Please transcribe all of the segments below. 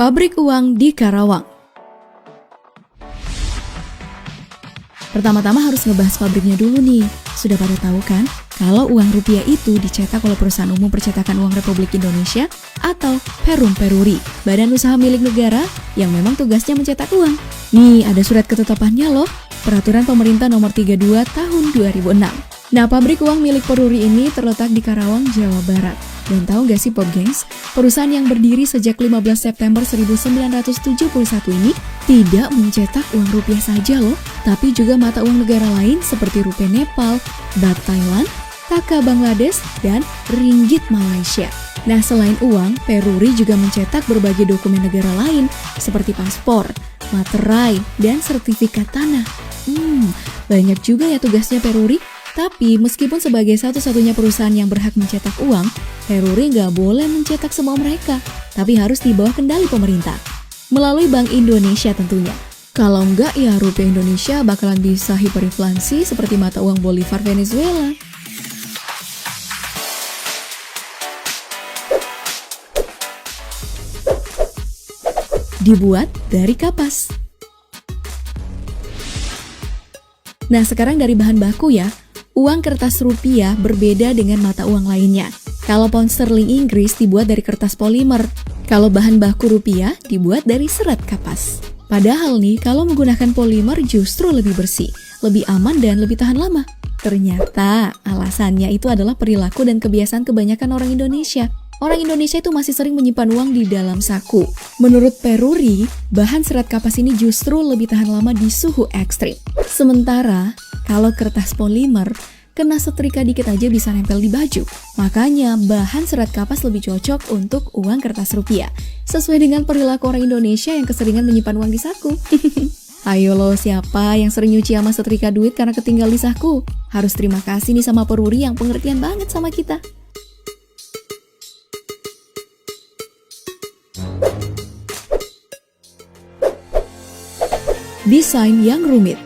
Pabrik uang di Karawang. Pertama-tama harus ngebahas pabriknya dulu nih. Sudah pada tahu kan, kalau uang rupiah itu dicetak oleh Perusahaan Umum Percetakan Uang Republik Indonesia atau Perum Peruri, badan usaha milik negara yang memang tugasnya mencetak uang. Nih, ada surat ketetapannya loh, Peraturan Pemerintah Nomor 32 Tahun 2006. Nah, pabrik uang milik Peruri ini terletak di Karawang, Jawa Barat. Dan tahu gak sih Pop Gengs, perusahaan yang berdiri sejak 15 September 1971 ini tidak mencetak uang rupiah saja loh, tapi juga mata uang negara lain seperti rupiah Nepal, baht Thailand, taka Bangladesh, dan ringgit Malaysia. Nah, selain uang, Peruri juga mencetak berbagai dokumen negara lain seperti paspor, materai, dan sertifikat tanah. Banyak juga ya tugasnya Peruri. Tapi meskipun sebagai satu-satunya perusahaan yang berhak mencetak uang, Peruri nggak boleh mencetak semua mereka, tapi harus di bawah kendali pemerintah. Melalui Bank Indonesia tentunya. Kalau nggak ya rupiah Indonesia bakalan bisa hiperinflasi seperti mata uang Bolivar Venezuela. Dibuat dari kapas. Nah, sekarang dari bahan baku ya. Uang kertas rupiah berbeda dengan mata uang lainnya. Kalau pound sterling Inggris dibuat dari kertas polimer. Kalau bahan baku rupiah dibuat dari serat kapas. Padahal nih, kalau menggunakan polimer justru lebih bersih, lebih aman dan lebih tahan lama. Ternyata alasannya itu adalah perilaku dan kebiasaan kebanyakan orang Indonesia. Orang Indonesia itu masih sering menyimpan uang di dalam saku. Menurut Peruri, bahan serat kapas ini justru lebih tahan lama di suhu ekstrim. Sementara, kalau kertas polimer, kena setrika dikit aja bisa nempel di baju. Makanya, bahan serat kapas lebih cocok untuk uang kertas rupiah. Sesuai dengan perilaku orang Indonesia yang keseringan menyimpan uang di saku. Ayo lo, siapa yang sering nyuci sama setrika duit karena ketinggal di saku? Harus terima kasih nih sama Peruri yang pengertian banget sama kita. Desain yang rumit.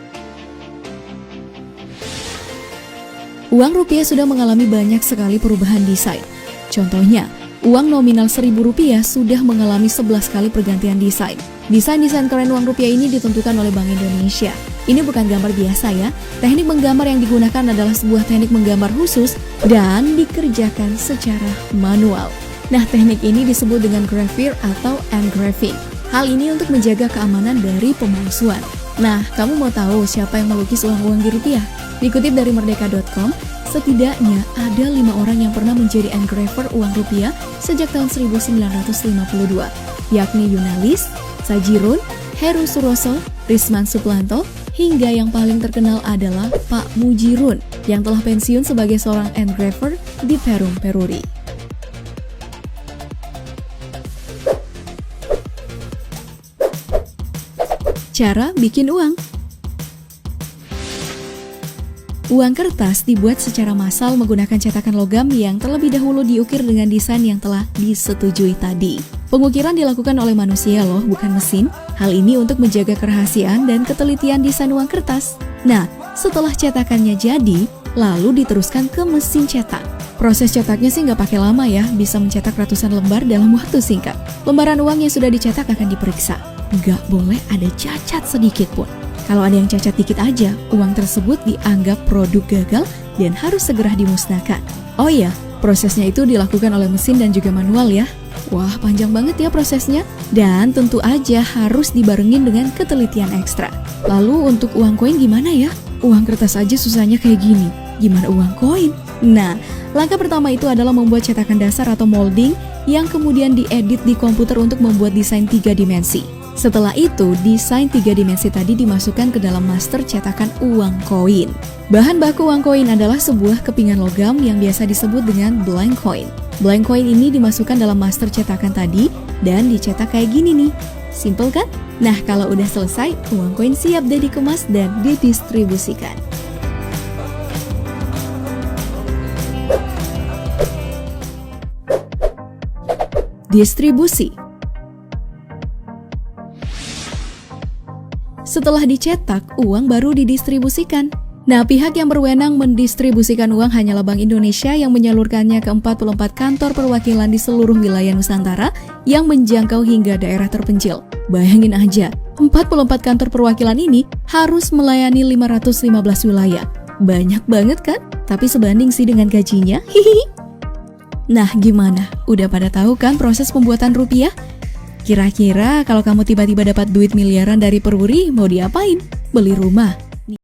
Uang rupiah sudah mengalami banyak sekali perubahan desain. Contohnya, uang nominal Rp1.000 sudah mengalami 11 kali pergantian desain. Desain-desain keren uang rupiah ini ditentukan oleh Bank Indonesia. Ini bukan gambar biasa ya. Teknik menggambar yang digunakan adalah sebuah teknik menggambar khusus dan dikerjakan secara manual. Nah, teknik ini disebut dengan gravure atau engraving. Hal ini untuk menjaga keamanan dari pemalsuan. Nah, kamu mau tahu siapa yang melukis uang-uang di rupiah? Dikutip dari merdeka.com, setidaknya ada 5 orang yang pernah menjadi engraver uang rupiah sejak tahun 1952, yakni Yunalis, Sajirun, Heru Suroso, Risman Suplanto, hingga yang paling terkenal adalah Pak Mujirun, yang telah pensiun sebagai seorang engraver di Perum Peruri. Cara bikin uang. Uang kertas dibuat secara massal menggunakan cetakan logam yang terlebih dahulu diukir dengan desain yang telah disetujui tadi. Pengukiran dilakukan oleh manusia loh, bukan mesin. Hal ini untuk menjaga kerahasiaan dan ketelitian desain uang kertas. Nah, setelah cetakannya jadi, lalu diteruskan ke mesin cetak. Proses cetaknya sih nggak pakai lama ya, bisa mencetak ratusan lembar dalam waktu singkat. Lembaran uang yang sudah dicetak akan diperiksa. Nggak boleh ada cacat sedikit pun. Kalau ada yang cacat dikit aja, uang tersebut dianggap produk gagal dan harus segera dimusnahkan. Oh iya, prosesnya itu dilakukan oleh mesin dan juga manual ya. Wah, panjang banget ya prosesnya. Dan tentu aja harus dibarengin dengan ketelitian ekstra. Lalu untuk uang koin gimana ya? Uang kertas aja susahnya kayak gini. Gimana uang koin? Nah, langkah pertama itu adalah membuat cetakan dasar atau molding yang kemudian diedit di komputer untuk membuat desain 3 dimensi. Setelah itu, desain 3 dimensi tadi dimasukkan ke dalam master cetakan uang koin. Bahan baku uang koin adalah sebuah kepingan logam yang biasa disebut dengan blank coin. Blank coin ini dimasukkan dalam master cetakan tadi dan dicetak kayak gini nih. Simple kan? Nah, kalau udah selesai, uang koin siap deh dikemas dan didistribusikan. Distribusi. Setelah dicetak, uang baru didistribusikan. Nah, pihak yang berwenang mendistribusikan uang hanyalah Bank Indonesia yang menyalurkannya ke 44 kantor perwakilan di seluruh wilayah Nusantara yang menjangkau hingga daerah terpencil. Bayangin aja, 44 kantor perwakilan ini harus melayani 515 wilayah. Banyak banget kan? Tapi sebanding sih dengan gajinya. Hihi. Nah, gimana? Udah pada tahu kan proses pembuatan rupiah? Kira-kira kalau kamu tiba-tiba dapat duit miliaran dari perwuri, mau diapain? Beli rumah?